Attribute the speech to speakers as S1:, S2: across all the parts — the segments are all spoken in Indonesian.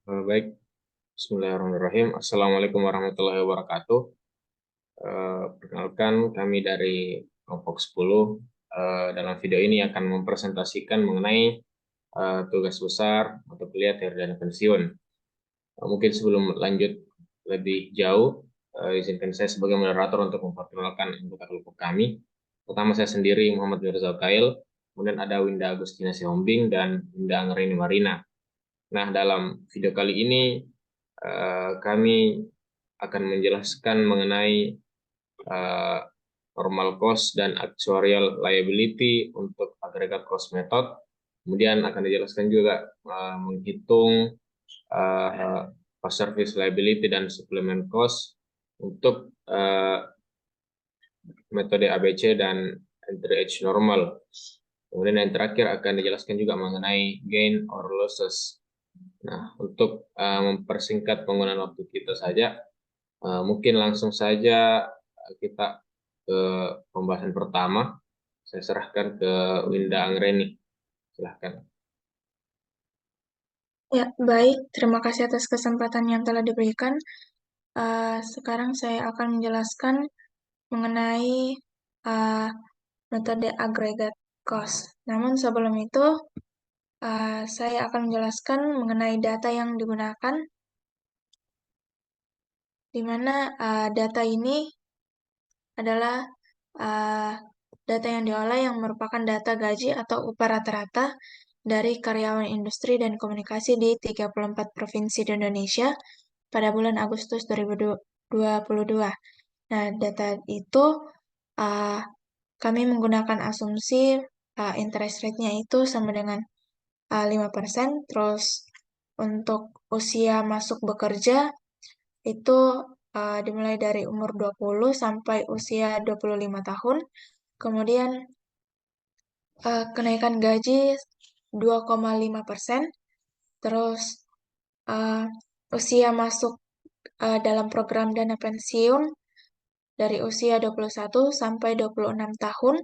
S1: Baik, Bismillahirrahmanirrahim. Assalamualaikum warahmatullahi wabarakatuh. Perkenalkan, kami dari kelompok 10 dalam video ini akan mempresentasikan mengenai tugas besar atau kuliah teori dana pensiun. Mungkin sebelum lanjut lebih jauh, izinkan saya sebagai moderator untuk memperkenalkan anggota kelompok kami. Pertama saya sendiri Muhammad Mirza Kail, kemudian ada Winda Agustina Sihombing dan Winda Anggreni Marina. Nah, dalam video kali ini kami akan menjelaskan mengenai eh, normal cost dan actuarial liability untuk agregat cost method. Kemudian akan dijelaskan juga menghitung uh, cost service liability dan supplement cost untuk metode ABC dan entry age normal. Kemudian yang terakhir akan dijelaskan juga mengenai gain or losses. Nah, untuk mempersingkat penggunaan waktu kita saja, mungkin langsung saja kita ke pembahasan pertama. Saya serahkan ke Winda Anggreni. Silahkan.
S2: Ya, baik. Terima kasih atas kesempatan yang telah diberikan. Sekarang saya akan menjelaskan mengenai uh, metode agregat cost. Namun sebelum itu, saya akan menjelaskan mengenai data yang digunakan, di mana data ini adalah uh, data yang diolah yang merupakan data gaji atau upah rata-rata dari karyawan industri dan komunikasi di 34 provinsi di Indonesia pada bulan Agustus 2022. Nah, data itu uh, kami menggunakan asumsi interest rate-nya itu sama dengan 5%, terus untuk usia masuk bekerja itu dimulai dari umur 20 sampai usia 25 tahun, kemudian kenaikan gaji 2,5%, terus uh, usia masuk dalam program dana pensiun dari usia 21 sampai 26 tahun,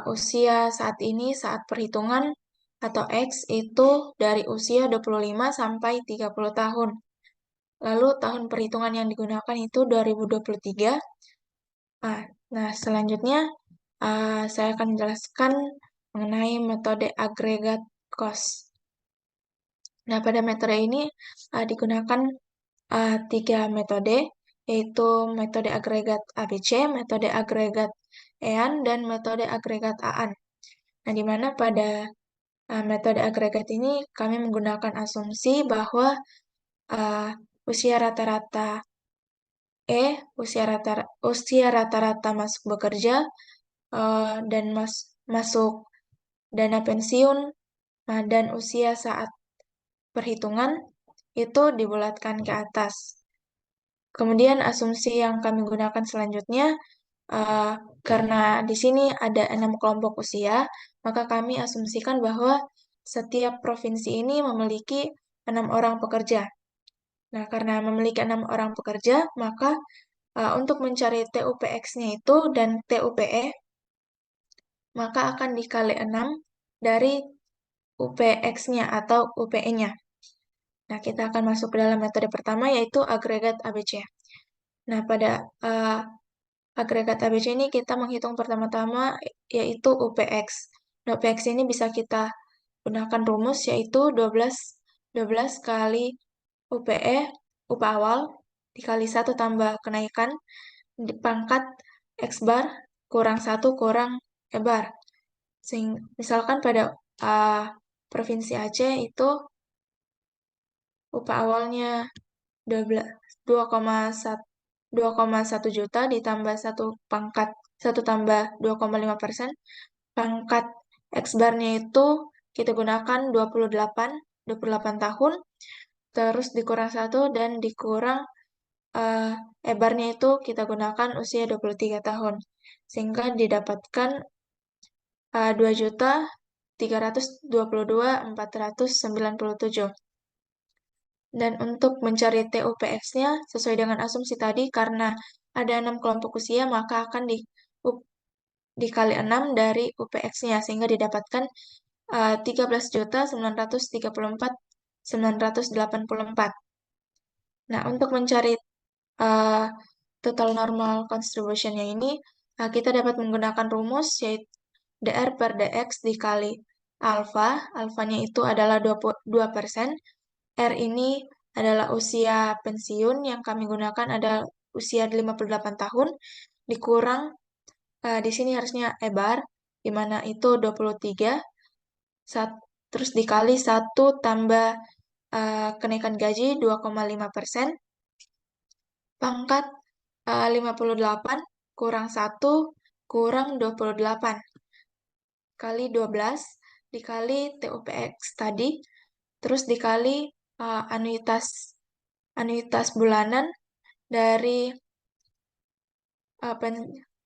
S2: usia saat ini saat perhitungan atau X itu dari usia 25 sampai 30 tahun. Lalu tahun perhitungan yang digunakan itu 2023. Nah, selanjutnya saya akan menjelaskan mengenai metode agregat cost. Nah, pada metode ini digunakan tiga metode, yaitu metode agregat ABC, metode agregat EAN, dan metode agregat AAN. Nah, di mana pada metode agregat ini kami menggunakan asumsi bahwa uh, usia rata-rata usia rata-rata masuk bekerja dan masuk dana pensiun dan usia saat perhitungan itu dibulatkan ke atas. Kemudian asumsi yang kami gunakan selanjutnya, uh, karena di sini ada 6 kelompok usia, maka kami asumsikan bahwa setiap provinsi ini memiliki 6 orang pekerja. Nah, karena memiliki 6 orang pekerja, maka untuk mencari TUPX-nya itu dan TUPE, maka akan dikali 6 dari UPX-nya atau UPE-nya. Nah, kita akan masuk ke dalam metode pertama, yaitu agregat ABC. Nah, pada agregat ABC ini kita menghitung pertama-tama yaitu UPX. Nah, UPX ini bisa kita gunakan rumus yaitu 12 kali UPE, upah awal, dikali 1 tambah kenaikan, pangkat X bar, kurang 1 kurang E bar. Misalkan pada uh, Provinsi Aceh itu upah awalnya 12 2,1 2,1 juta ditambah 1 tambah 2,5%. Pangkat X bar-nya itu kita gunakan 28 tahun, terus dikurang 1 dan dikurang uh, E bar-nya itu kita gunakan usia 23 tahun. Sehingga didapatkan 2.322.497. Dan untuk mencari TUPX-nya sesuai dengan asumsi tadi, karena ada 6 kelompok usia, maka akan dikali 6 dari UPX-nya, sehingga didapatkan 13.934 984. Nah, untuk mencari uh, total normal contribution-nya ini, kita dapat menggunakan rumus yaitu dr per dx dikali alfa. Alfanya itu adalah 2%. R ini adalah usia pensiun yang kami gunakan adalah usia 58 tahun, dikurang, di sini harusnya E-bar, di mana itu 23, terus dikali 1 tambah kenaikan gaji 2,5%, pangkat 58 kurang 1 kurang 28 kali 12 dikali TUPX tadi, terus dikali anuitas bulanan dari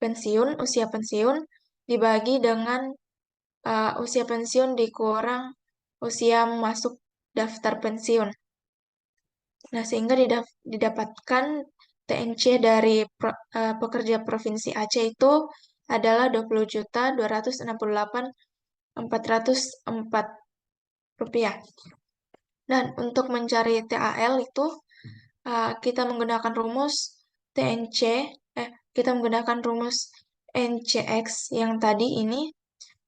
S2: pensiun, usia pensiun, dibagi dengan usia pensiun dikurang usia masuk daftar pensiun. Nah, sehingga didapatkan TNC dari pekerja Provinsi Aceh itu adalah 20.268.404 rupiah. Dan untuk mencari TAL itu kita menggunakan rumus TNC, kita menggunakan rumus NCX yang tadi ini,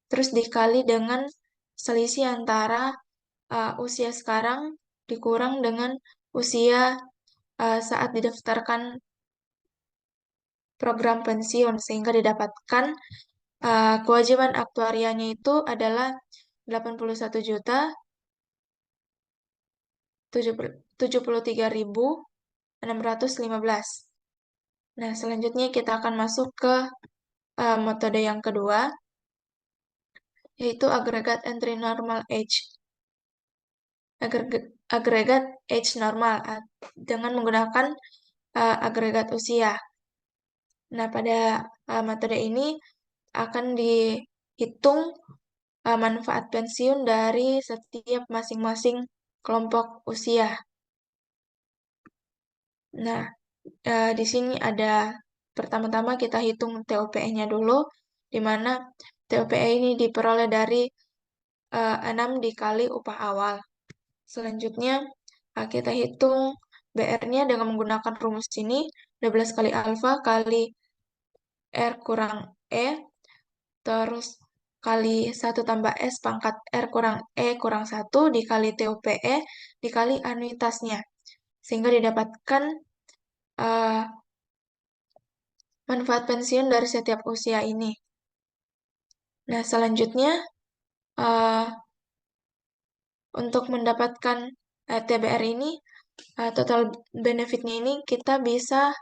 S2: terus dikali dengan selisih antara usia sekarang dikurang dengan usia saat didaftarkan program pensiun, sehingga didapatkan kewajiban aktuarianya itu adalah 81.073.615. Nah, selanjutnya kita akan masuk ke metode yang kedua, yaitu agregat entry normal age. Agregat age normal dengan menggunakan agregat usia. Nah, pada metode ini akan dihitung manfaat pensiun dari setiap masing-masing kelompok usia. Nah, di sini ada pertama-tama kita hitung TOPE-nya dulu, di mana TOPE ini diperoleh dari 6 dikali upah awal. Selanjutnya, kita hitung BR-nya dengan menggunakan rumus ini, 12 kali alfa kali R kurang E, terus kali 1 tambah S pangkat R kurang E kurang 1 dikali TUPE dikali anuitasnya. Sehingga didapatkan manfaat pensiun dari setiap usia ini. Nah, selanjutnya untuk mendapatkan TBR ini, total benefitnya ini kita bisa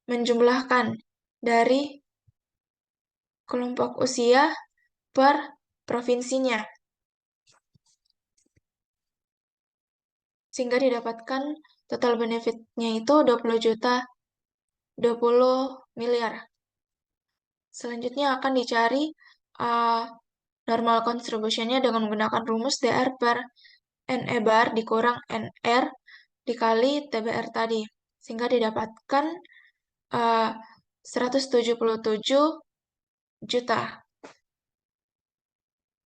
S2: menjumlahkan dari kelompok usia per provinsinya. Sehingga didapatkan total benefitnya itu 20 juta, 20 miliar. Selanjutnya akan dicari normal contribution-nya dengan menggunakan rumus DR per NE bar dikurang NR dikali TBR tadi. Sehingga didapatkan 177 juta.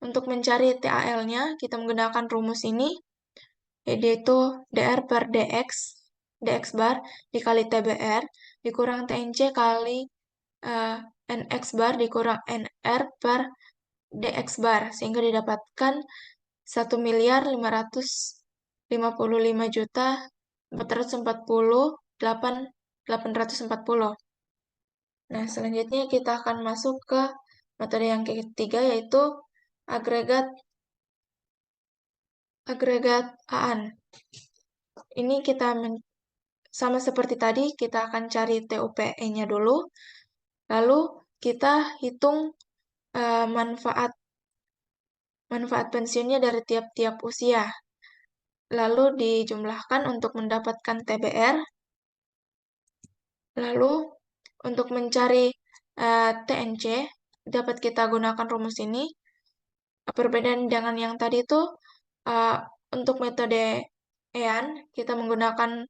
S2: Untuk mencari TAL-nya, kita menggunakan rumus ini, yaitu DR per DX bar dikali TBR, dikurang TNC kali NX bar dikurang NR per DX bar, sehingga didapatkan 1.555.448.840. Nah, selanjutnya kita akan masuk ke metode yang ketiga, yaitu agregat AAN. Ini kita sama seperti tadi, kita akan cari TUPE-nya dulu, lalu kita hitung manfaat pensiunnya dari tiap-tiap usia, lalu dijumlahkan untuk mendapatkan TBR, lalu untuk mencari TNC, dapat kita gunakan rumus ini. Perbedaan dengan yang tadi itu, untuk metode EAN, kita menggunakan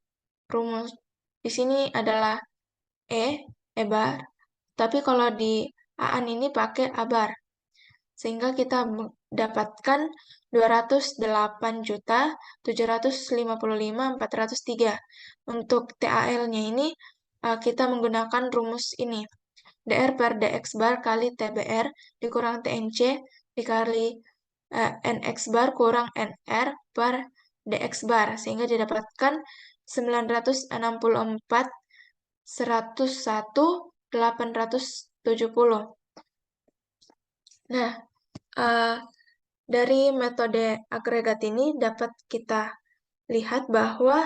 S2: rumus di sini adalah E bar. Tapi kalau di AAN ini pakai ABAR. sehingga kita mendapatkan 208.755.403. Untuk TAL-nya ini kita menggunakan rumus ini. DR per DX bar kali TBR dikurang TNC dikali NX bar kurang NR per DX bar, sehingga didapatkan 964 101.870. Nah, dari metode agregat ini dapat kita lihat bahwa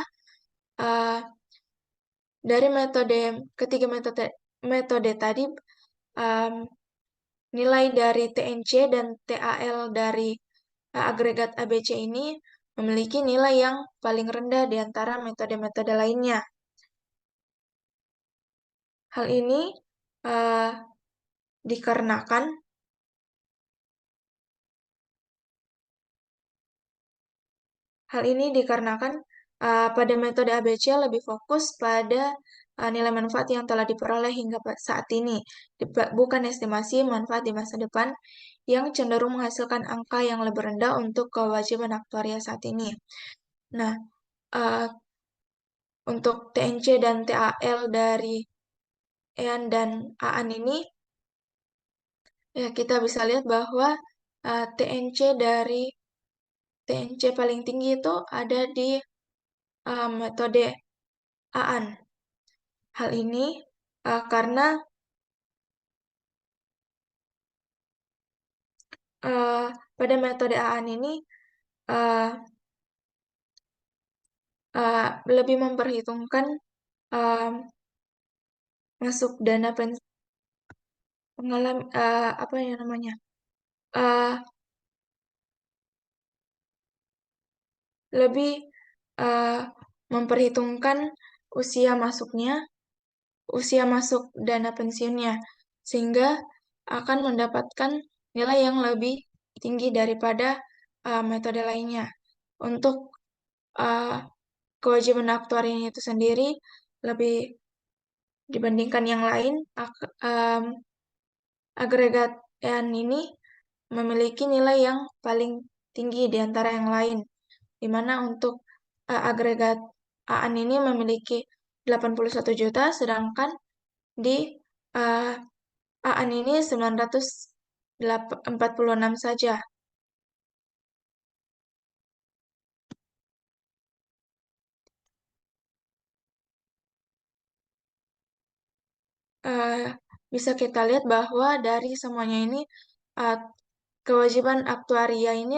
S2: dari ketiga metode tadi, nilai dari TNC dan TAL dari agregat ABC ini memiliki nilai yang paling rendah di antara metode-metode lainnya. Hal ini dikarenakan pada metode ABC lebih fokus pada nilai manfaat yang telah diperoleh hingga saat ini, bukan estimasi manfaat di masa depan yang cenderung menghasilkan angka yang lebih rendah untuk kewajiban aktuaria saat ini. Nah, untuk TNC dan TAL dari EAN dan AAN ini, ya kita bisa lihat bahwa TNC paling tinggi itu ada di metode AAN. Hal ini karena pada metode AAN ini lebih memperhitungkan masuk dana apa ya namanya, lebih memperhitungkan usia masuk dana pensiunnya, sehingga akan mendapatkan nilai yang lebih tinggi daripada metode lainnya. Untuk kewajiban aktuarinya itu sendiri lebih dibandingkan yang lain, agregat EAN ini memiliki nilai yang paling tinggi di antara yang lain, di mana untuk agregat AAN ini memiliki 81 juta, sedangkan di AAN ini 946 saja. Bisa kita lihat bahwa dari semuanya ini kewajiban aktuaria ini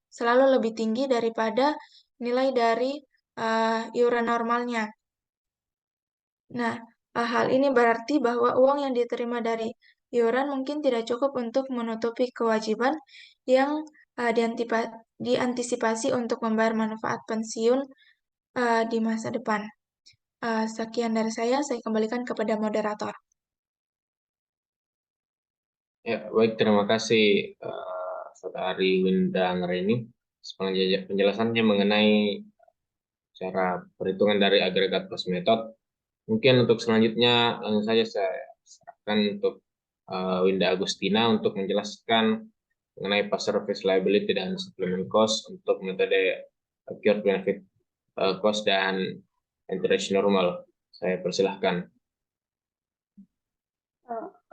S2: selalu lebih tinggi daripada nilai dari iuran normalnya. Nah, hal ini berarti bahwa uang yang diterima dari iuran mungkin tidak cukup untuk menutupi kewajiban yang diantisipasi untuk membayar manfaat pensiun di masa depan. Sekian dari saya kembalikan kepada moderator.
S1: Ya, baik, terima kasih Saudari Winda Anggreni penjelasannya mengenai cara perhitungan dari agregat cost method. Mungkin untuk selanjutnya langsung saja saya serahkan untuk Winda Agustina untuk menjelaskan mengenai past service liability dan supplement cost untuk metode acute benefit cost dan enterprise normal. Saya persilahkan.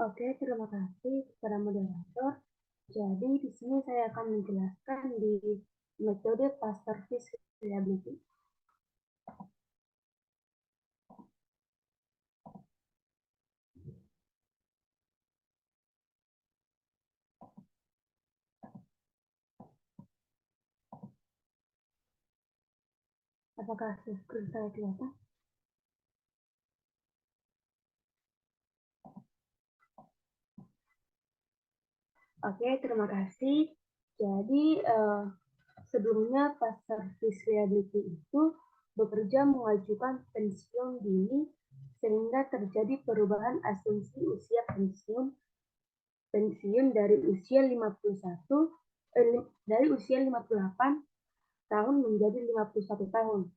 S3: Oke, terima kasih kepada moderator. Jadi di sini saya akan menjelaskan di metode past service liability. Apakah screen saya kelihatan? Oke, terima kasih. Jadi sebelumnya past service liability itu bekerja mengajukan pensiun dini sehingga terjadi perubahan asumsi usia pensiun dari usia 58 tahun menjadi 51 tahun.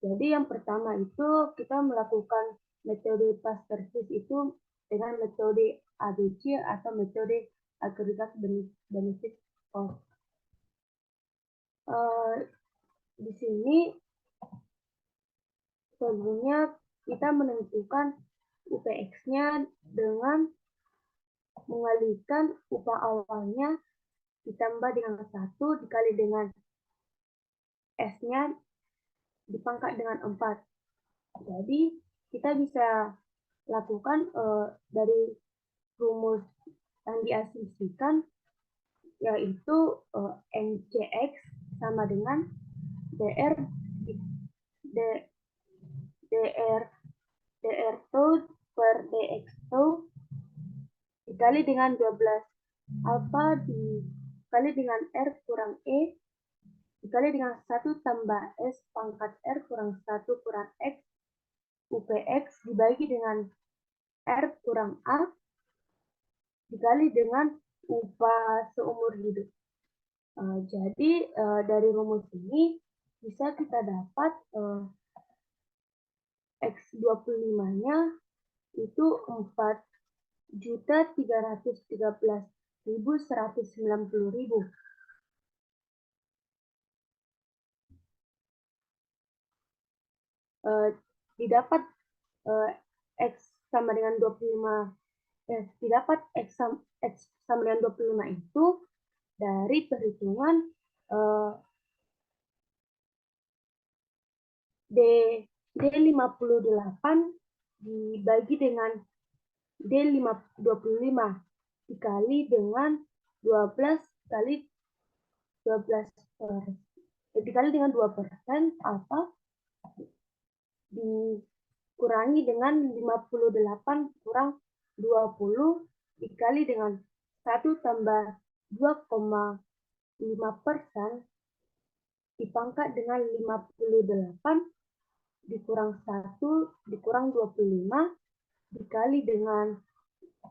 S3: Jadi yang pertama itu kita melakukan metode past service itu dengan metode ABC atau metode aggregate benefit cost. Di sini sebelumnya kita menentukan UPX-nya dengan mengalihkan upah awalnya ditambah dengan 1 dikali dengan S-nya dipangkat dengan 4. Jadi kita bisa lakukan dari rumus yang diasumsikan, yaitu NCX sama dengan DR DR2 per DX2 dikali dengan 12 alfa dikali dengan R kurang E dikali dengan 1 tambah S pangkat R kurang 1 kurang X UPX dibagi dengan R kurang A dikali dengan upah seumur hidup. Jadi dari rumus ini bisa kita dapat X25-nya itu 4.313.190.000. Didapat X sama dengan 25 didapat X sama dengan 25 itu dari perhitungan D58 dibagi dengan D25 dikali dengan 12 kali 12 dikali dengan 2% apa dikurangi dengan 58 kurang 20 dikali dengan 1 tambah 2,5% dipangkat dengan 58 dikurang 1 dikurang 25 dikali dengan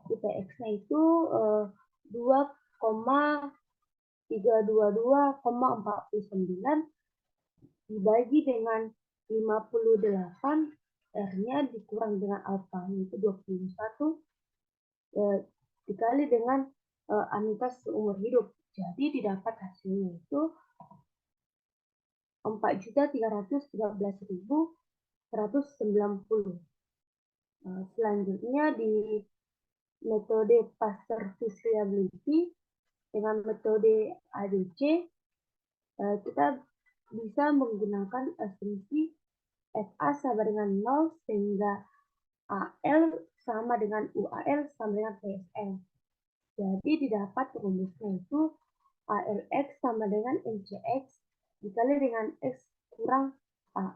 S3: UPX-nya itu 2,322,49 dibagi dengan 58 R-nya dikurang dengan alfa itu 21 dikali dengan anuitas seumur hidup. Jadi didapat hasilnya itu 4.313.190. Selanjutnya di metode past service reliability dengan metode ADC kita bisa menggunakan asumsi FA sama dengan 0 sehingga AL sama dengan UAL sama dengan PSL. Jadi didapat rumusnya itu ALX sama dengan NCX dikali dengan X kurang A.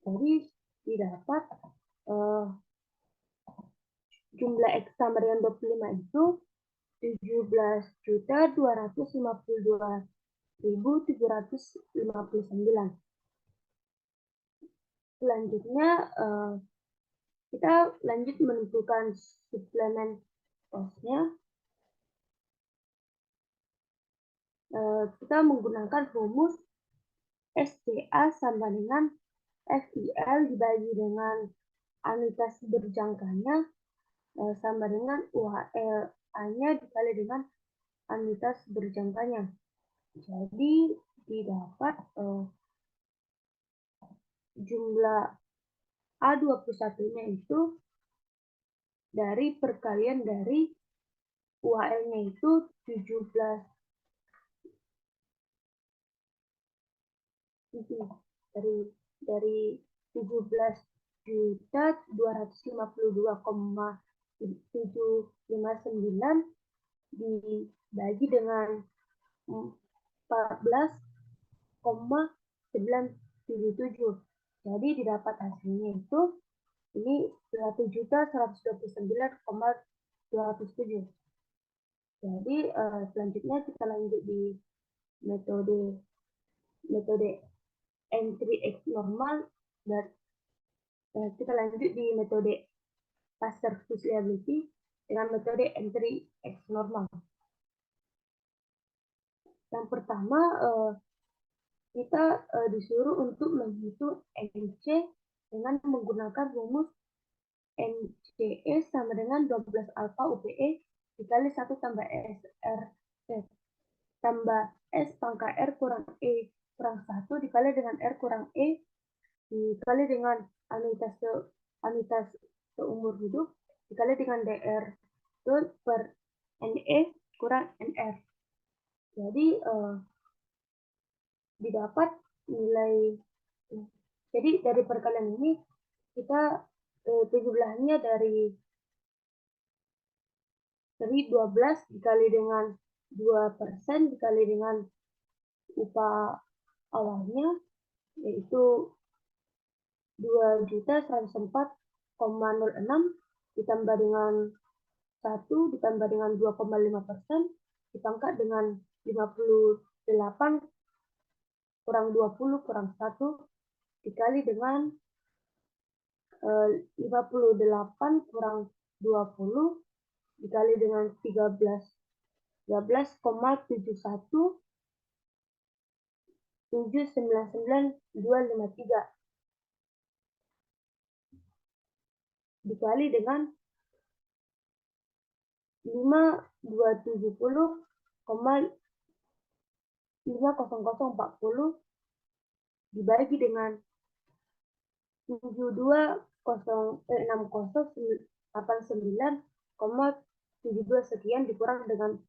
S3: Jadi didapat jumlah X sama dengan 25 itu 17.252.759. Selanjutnya kita lanjut menentukan suplemen cost-nya. Kita menggunakan rumus SCA sama dengan FIL dibagi dengan anuitas berjangkanya sama dengan UHL-nya dikali dengan anuitas berjangkanya. Jadi didapat jumlah A21-nya itu dari perkalian dari UHL-nya itu 17 dari 17.252,759 dibagi dengan 14,977. Jadi didapat hasilnya itu ini 1.129,207. Jadi selanjutnya kita lanjut di metode N3X normal dan kita lanjut di metode past service reliability dengan metode N3X normal. Yang pertama kita disuruh untuk menghitung NC dengan menggunakan rumus NCE sama dengan 12 alfa UPE dikali 1 tambah tambah S pangkat R kurang E kurang 1 dikali dengan R kurang E dikali dengan anuitas seumur hidup dikali dengan DR per NE kurang NR. Jadi didapat nilai. Jadi dari perkalian ini kita 17-nya dari 12 dikali dengan 2% dikali dengan upah awalnya yaitu 2.104,06 ditambah dengan 1 ditambah dengan 2,5% dipangkat dengan 58 kurang 20 kurang 1 dikali dengan 58 kurang 20 dikali dengan 13,71 799.253 dikali dengan 5.270,50040 dibagi dengan 72,6089,72 sekian dikurang dengan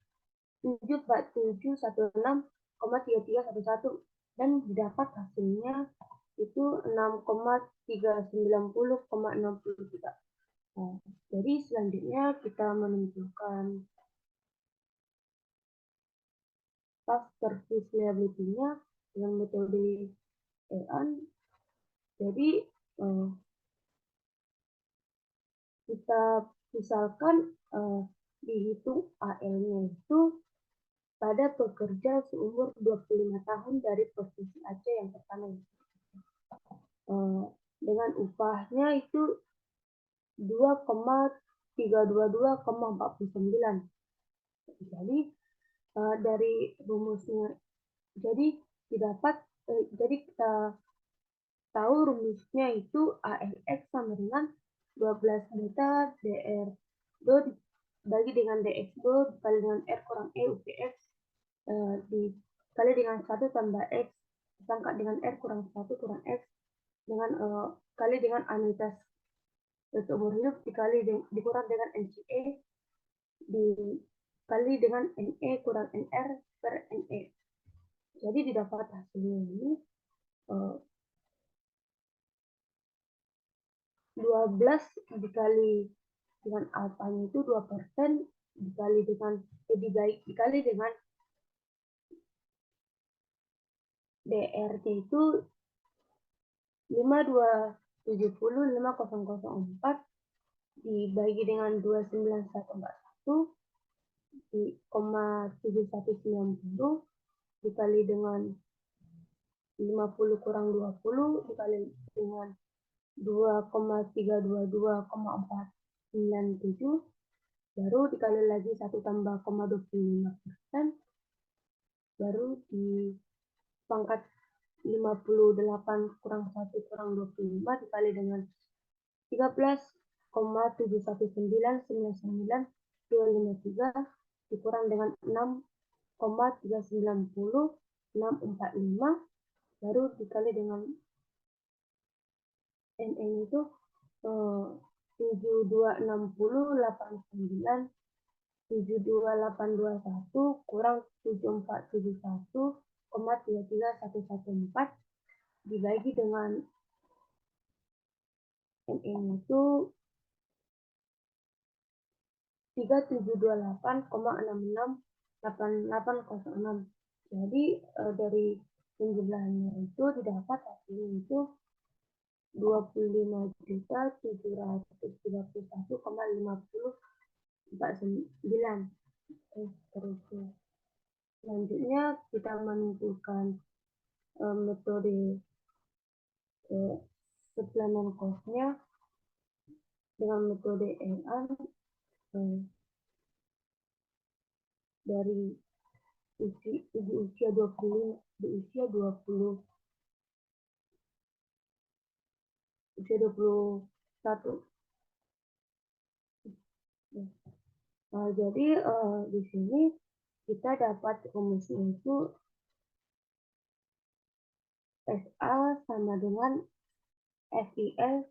S3: 74716,3311 dan didapat hasilnya itu 6,390,63. Nah, jadi selanjutnya kita menentukan past service liability-nya dengan metode EAN. Jadi kita misalkan dihitung AL-nya itu pada pekerja seumur 25 tahun dari posisi Aceh yang pertama. Dengan upahnya itu 2,322,49. Jadi dari rumusnya, jadi didapat, jadi kita tahu rumusnya itu ALX sama dengan 12 beta DR do dibagi dengan DX do dikali dengan R kurang E UPX dikali dengan 1 tambah X disangkat dengan R kurang 1 kurang X dengan kali dengan anuitas seumur hidup dikurang dengan NCE dikali dengan NE kurang NR per NE. Jadi didapat hasilnya ini 12 dikali dengan alfanya itu 2% dikali dengan DRT itu 52705,004 dibagi dengan 29141 7190 dikali dengan 50 kurang 20 dikali dengan 2,322,497 baru dikali lagi 1 tambah 0,25% baru di pangkat 58 kurang 1 kurang 25 dikali dengan 13,71999,253 dikurang dengan 6,390645 baru dikali dengan NN itu 72608972821 kurang 7471,33114 dibagi dengan NN itu 3728,668806. Jadi dari penjumlahannya itu didapat hasilnya itu 25.731,5049. Terusnya selanjutnya kita menentukan metode supplement cost-nya dengan metode EAN dari usia 21. Jadi di sini kita dapat rumusnya itu SA sama dengan FIL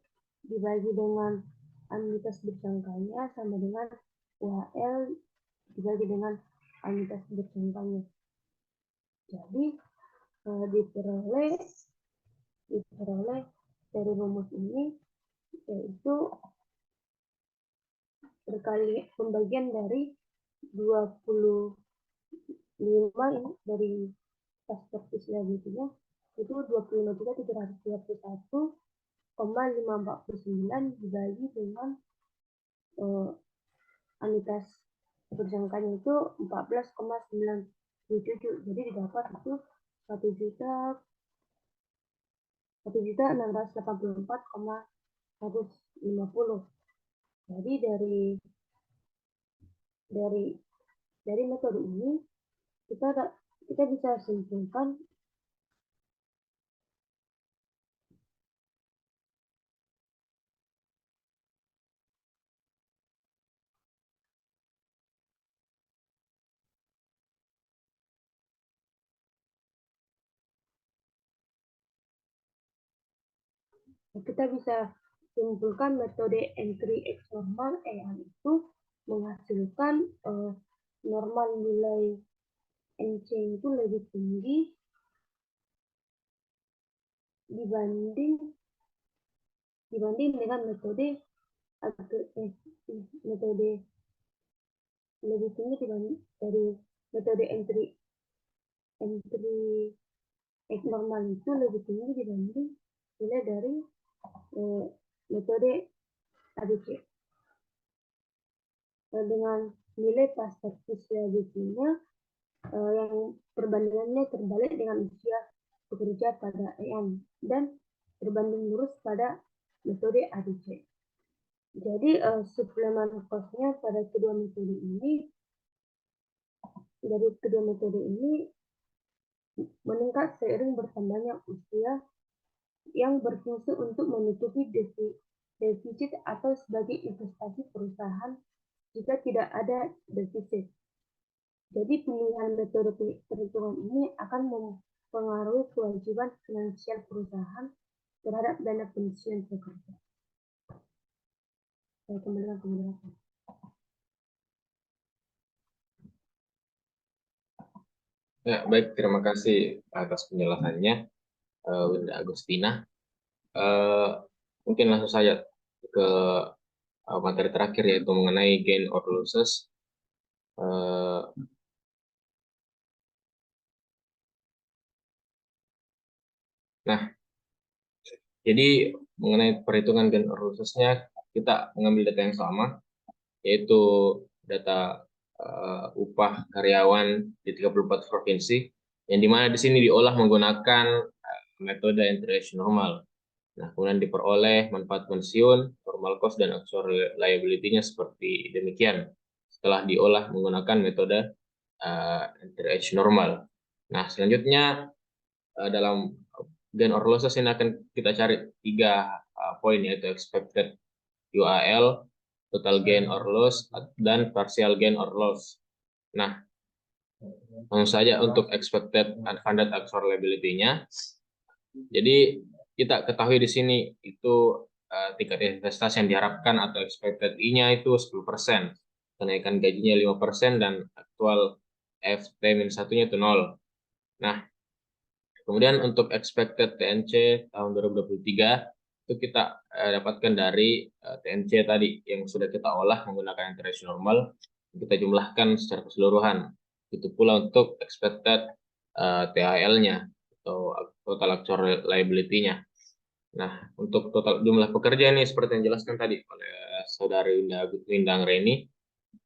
S3: dibagi dengan anuitas berjangkanya sama dengan UHL dibagi dengan anuitas berjangkanya. Jadi diperoleh dari rumus ini yaitu berkali pembagian dari 25 ini dari perspektif liability-nya itu 25.731,549 dibagi dengan anuitas berjangkanya itu 14,97. Jadi didapat itu 1.684,150. Jadi dari metode ini kita bisa simpulkan metode entry X normal EAN itu menghasilkan normal nilai NC itu lebih tinggi dibanding dengan metode lebih tinggi dibanding dari metode entry X normal itu lebih tinggi dibanding nilai dari metode ABC. Dengan nilai perspektif liability-nya yang perbandingannya terbalik dengan usia pekerja pada EM dan berbanding lurus pada metode ABC. Jadi suplemen cost-nya pada kedua metode ini meningkat seiring bertambahnya usia yang berfungsi untuk menutupi defisit atau sebagai investasi perusahaan jika tidak ada defisit. Jadi pilihan metode perhitungan ini akan mempengaruhi kewajiban finansial perusahaan terhadap dana pensiun pekerja. Saya kembalikan ke moderator.
S1: Ya, baik, terima kasih atas penjelasannya, Winda Agustina. Mungkin langsung saja ke materi terakhir, yaitu mengenai gain or losses. Nah, jadi mengenai perhitungan gain or losses-nya, kita mengambil data yang sama, yaitu data upah karyawan di 34 provinsi, yang dimana di sini diolah menggunakan metode entry normal. Nah, kemudian diperoleh manfaat pensiun, normal cost, dan actuarial liability-nya seperti demikian setelah diolah menggunakan metode entry normal. Nah, selanjutnya dalam gain or losses ini akan kita cari 3 poin, yaitu expected UAL, total gain or loss, dan partial gain or loss. Nah, langsung saja untuk expected unfunded actuarial liability-nya. Jadi kita ketahui di sini itu tingkat investasi yang diharapkan atau expected I-nya itu 10%, kenaikan gajinya 5%, dan aktual FT-1-nya itu 0. Nah, kemudian untuk expected TNC tahun 2023 itu kita dapatkan dari TNC tadi yang sudah kita olah menggunakan interest normal, kita jumlahkan secara keseluruhan. Itu pula untuk expected THL-nya atau total actuarial liability-nya. Nah, untuk total jumlah pekerja ini seperti yang dijelaskan tadi oleh Saudari Windang Reni,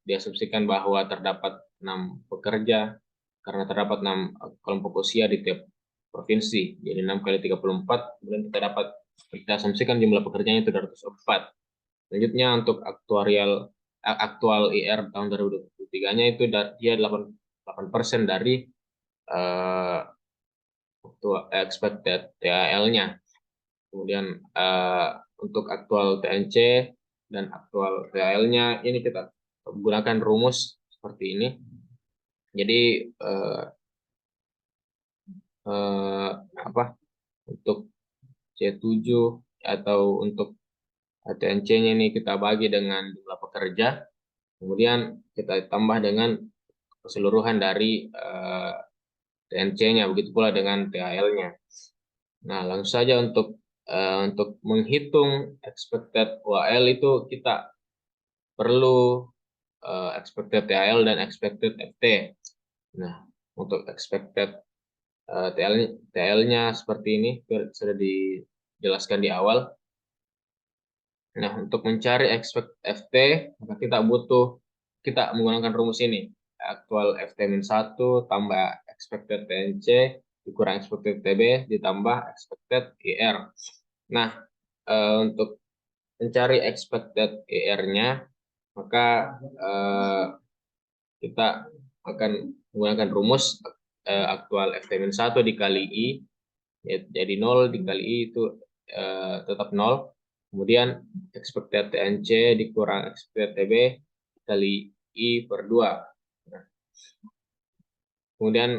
S1: diasumsikan bahwa terdapat 6 pekerja karena terdapat 6 kelompok usia di tiap provinsi. Jadi 6 kali 34, kemudian kita asumsikan jumlah pekerjanya itu 204. Selanjutnya untuk aktual IR tahun 2023-nya itu dia 8% dari expected THL-nya. Kemudian untuk aktual TNC dan aktual THL-nya ini kita menggunakan rumus seperti ini. Jadi untuk C7 atau untuk TNC-nya ini kita bagi dengan jumlah pekerja, kemudian kita tambah dengan keseluruhan dari TNC-nya, begitu pula dengan THL-nya. Nah, langsung saja untuk menghitung expected UAL itu kita perlu expected THL dan expected FT. Nah, untuk expected TL-nya seperti ini sudah dijelaskan di awal. Nah, untuk mencari expect FT, maka kita menggunakan rumus ini. Aktual FT-1 tambah expected TNC dikurang expected TB ditambah expected IR. Nah, untuk mencari expected IR-nya, maka kita akan menggunakan rumus aktual FT-1 dikali I, jadi 0 dikali I itu tetap 0. Kemudian expected TNC dikurang expected TB kali I per 2. Nah, kemudian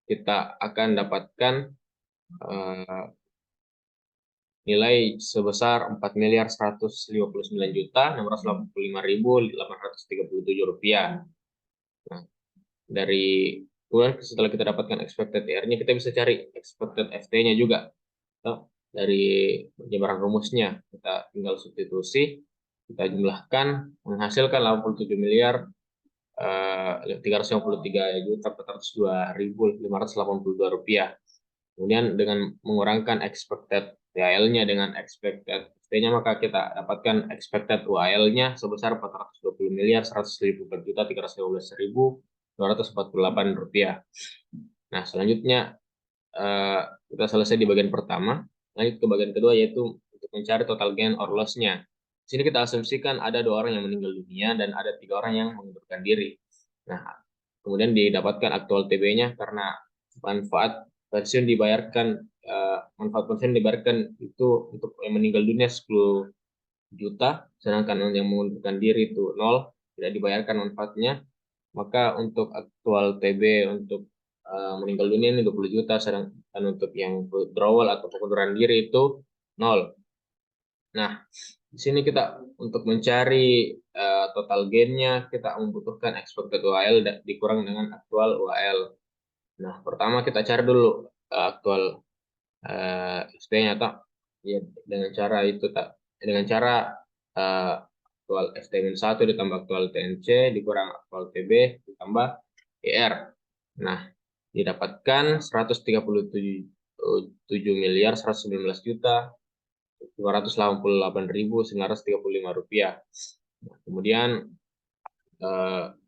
S1: kita akan dapatkan nilai sebesar 4.159.685.837 rupiah. Nah, kemudian setelah kita dapatkan expected TR-nya, kita bisa cari expected FT-nya juga. Dari penyebaran rumusnya, kita tinggal substitusi, kita jumlahkan, menghasilkan 87.353.402.582 rupiah. Kemudian dengan mengurangkan expected THL-nya dengan expected FT-nya, maka kita dapatkan expected UAL-nya sebesar 420.154.315.248 rupiah. Nah, selanjutnya kita selesai di bagian pertama. Lanjut ke bagian kedua, yaitu untuk mencari total gain or loss-nya. Di sini kita asumsikan ada 2 orang yang meninggal dunia dan ada 3 orang yang mengundurkan diri. Nah, kemudian didapatkan aktual TB-nya karena manfaat pensiun dibayarkan itu untuk yang meninggal dunia 10 juta, sedangkan yang mengundurkan diri itu 0, tidak dibayarkan manfaatnya. Maka untuk aktual TB untuk meninggal dunia ini 20 juta, sedangkan untuk yang withdrawal atau pengunduran diri itu 0. Nah, di sini kita untuk mencari total gain-nya, kita membutuhkan expected UAL dikurang dengan aktual UAL. Nah, pertama kita cari dulu aktual ST-nya, ya, dengan cara aktual ST-1 ditambah aktual TNC dikurang aktual TB ditambah IR. Nah, didapatkan 137.119.588.935 rupiah. Nah, kemudian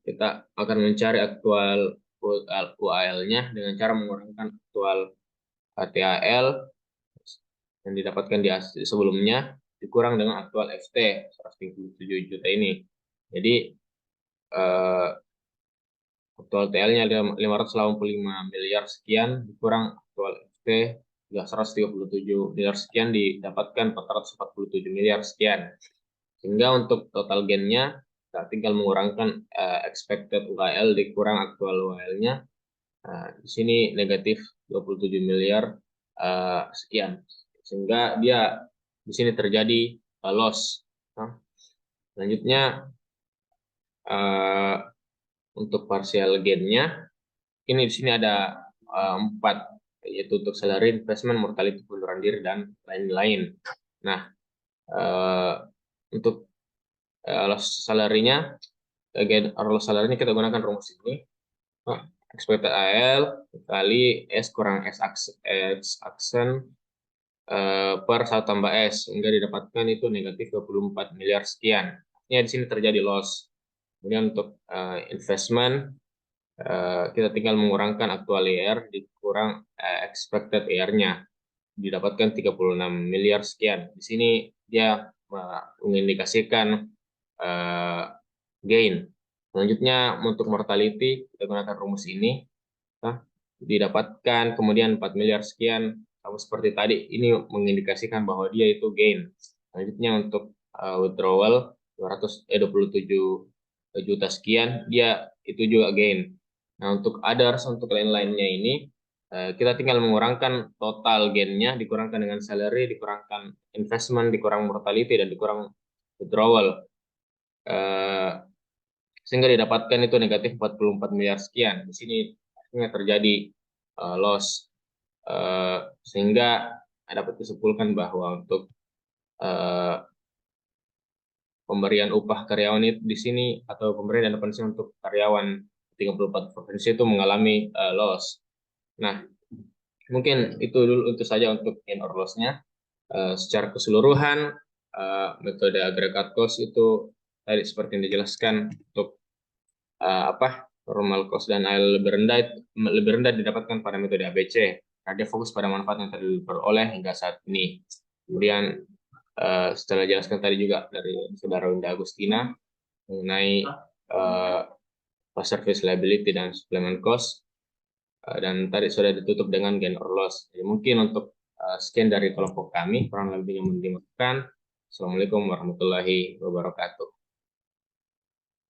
S1: kita akan mencari aktual UAL-nya dengan cara mengurangkan aktual THL yang didapatkan di sebelumnya dikurang dengan aktual FT 137 juta ini. Jadi aktual TL-nya ada 585 miliar sekian dikurang aktual FT 137 miliar sekian didapatkan 447 miliar sekian. Sehingga untuk total gain-nya kita tinggal mengurangkan expected UAL dikurang aktual UAL-nya. Di sini negatif 27 miliar sekian. Sehingga dia di sini terjadi loss. Selanjutnya untuk partial gain-nya ini di sini ada 4, yaitu untuk salary, investment, mortality, pengunduran diri, dan lain-lain. Nah, untuk loss salary-nya, gain or loss salary-nya kita gunakan rumus ini. Expected AL kali S kurang S aksen per 1 tambah S, sehingga didapatkan itu negatif 24 miliar sekian. Artinya di sini terjadi loss. Kemudian untuk investment, kita tinggal mengurangkan aktual IR dikurang expected IR-nya, didapatkan 36 miliar sekian. Di sini dia mengindikasikan gain. Selanjutnya untuk mortality, kita gunakan rumus ini. Didapatkan kemudian 4 miliar sekian, sama seperti tadi, ini mengindikasikan bahwa dia itu gain. Selanjutnya untuk withdrawal, 27 juta sekian, dia itu juga gain. Nah, untuk others, untuk lain-lainnya ini, kita tinggal mengurangkan total gainnya, dikurangkan dengan salary, dikurangkan investment, dikurang mortality, dan dikurang withdrawal. Sehingga didapatkan itu negatif 44 miliar sekian. Di sini akhirnya terjadi loss. Sehingga dapat disimpulkan bahwa untuk pemberian upah karyawan itu di sini atau pemberian dana pensiun untuk karyawan 34 provinsi itu mengalami loss. Nah, mungkin itu saja untuk gain or loss-nya. Secara keseluruhan metode agregat cost itu tadi seperti yang dijelaskan untuk normal cost dan AL lebih rendah didapatkan pada metode ABC. Nah, dia fokus pada manfaat yang telah diperoleh hingga saat ini. Kemudian setelah jelaskan tadi juga dari Saudara Winda Agustina mengenai service liability dan supplement cost, dan tadi sudah ditutup dengan gain or loss. Jadi mungkin untuk sekian dari kelompok kami, kurang lebihnya mohon dimaafkan. Assalamualaikum warahmatullahi wabarakatuh.